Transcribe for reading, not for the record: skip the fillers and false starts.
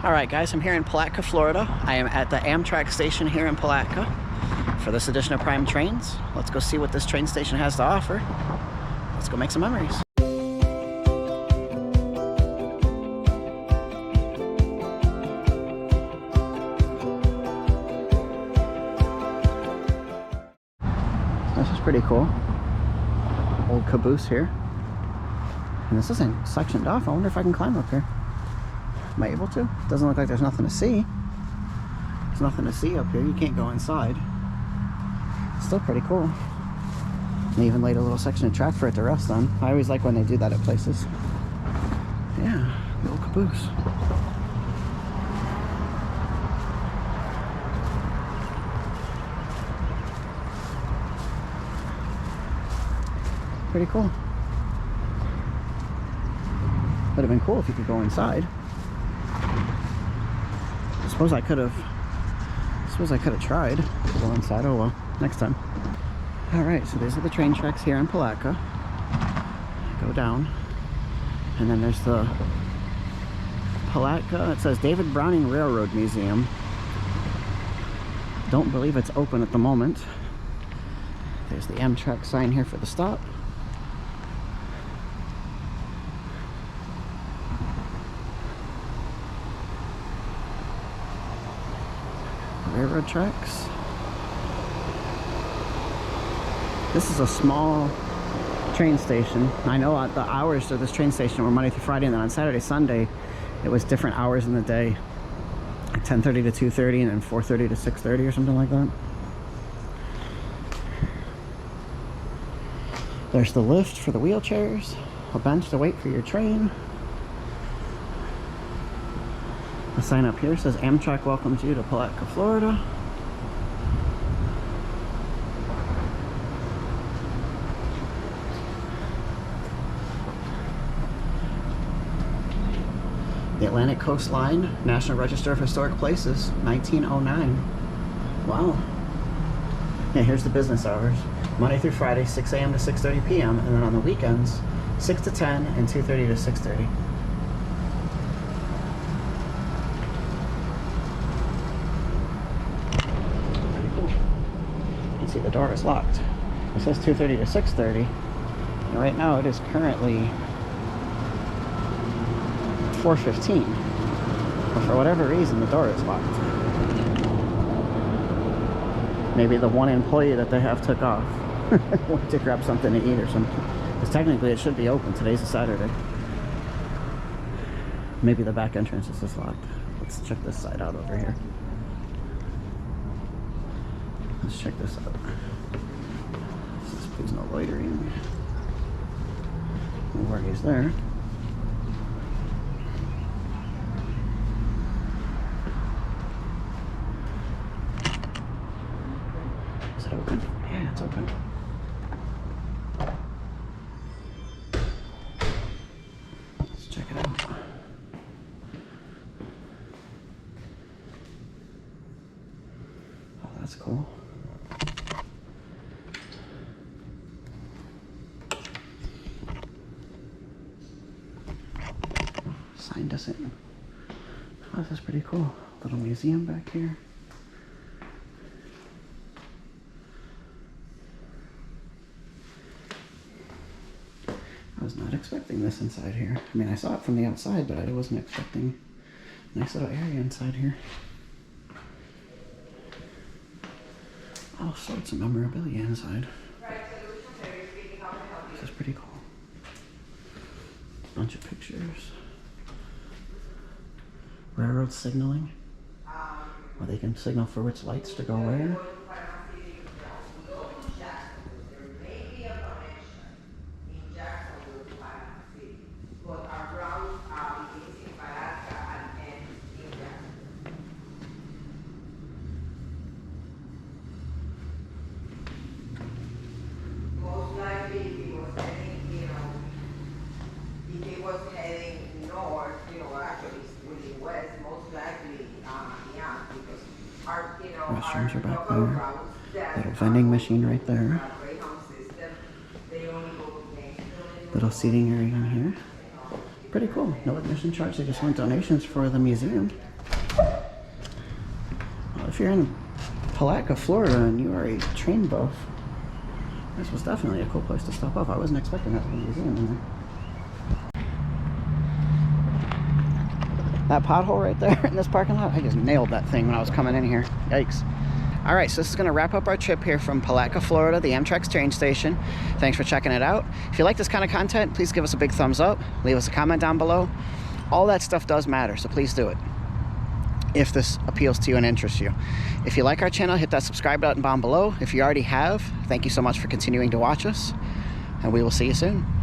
Alright guys, I'm here in Palatka, Florida. I am at the Amtrak station here in Palatka for this edition of Prime Trains. Let's go see what this train station has to offer. Let's go make some memories. This is pretty cool. Old Caboose here. And this isn't sectioned off. I wonder if I can climb up here. Am I able to? Doesn't look like there's nothing to see. There's nothing to see up here. You can't go inside. Still pretty cool. They even laid a little section of track for it to rest on. I always like when they do that at places. Yeah, the old Caboose. Pretty cool. Would have been cool if you could go inside. Suppose I could have tried to go inside. Oh well, next time. Alright, so these are the train tracks here in Palatka. Go down. And then there's the Palatka, it says David Browning Railroad Museum. Don't believe it's open at the moment. There's the Amtrak sign here for the stop. Railroad tracks. This is a small train station. I know the hours of this train station were Monday through Friday, and then on Saturday, Sunday, it was different hours in the day, like 10:30 to 2:30, and then 4:30 to 6:30 or something like that. There's the lift for the wheelchairs, a bench to wait for your train. The sign up here says Amtrak welcomes you to Palatka, Florida. The Atlantic Coast Line, National Register of Historic Places, 1909. Wow. Yeah, here's the business hours. Monday through Friday, 6 a.m. to 6:30 p.m. And then on the weekends, 6 to 10 and 2:30 to 6:30. See, the door is locked. It says 2:30 to 6:30, and right now it is currently 4:15. But for whatever reason, the door is locked. Maybe the one employee that they have took off. Went to grab something to eat or something. Because technically it should be open. Today's a Saturday. Maybe the back entrance is just locked. Let's check this side out over here. Let's check this out. Says, please no loitering. No worries there. Is it open? Yeah, it's open. Let's check it out. Oh, that's cool. Signed us in. Oh, this is pretty cool. Little museum back here. I was not expecting this inside here. I mean, I saw it from the outside, but I wasn't expecting a nice little area inside here. All sorts of memorabilia inside. This is pretty cool. Bunch of pictures. Railroad signaling, where they can signal for which lights to go where. Most likely, if he was heading, if he was heading north, actually west, most likely, yeah, because our, Restrooms are back there. Little vending machine right there. Little seating area in here. Pretty cool. No admission charge. They just want donations for the museum. if you're in Palatka, Florida, and you are a train buff, this was definitely a cool place to stop off. I wasn't expecting that to be a museum in there. That pothole right there in this parking lot, I just nailed that thing when I was coming in here. Yikes. All right, so this is going to wrap up our trip here from Palatka, Florida, the Amtrak train station. Thanks for checking it out. If you like this kind of content, please give us a big thumbs up. Leave us a comment down below. All that stuff does matter, so please do it if this appeals to you and interests you. If you like our channel, hit that subscribe button down below. If you already have, thank you so much for continuing to watch us, and we will see you soon.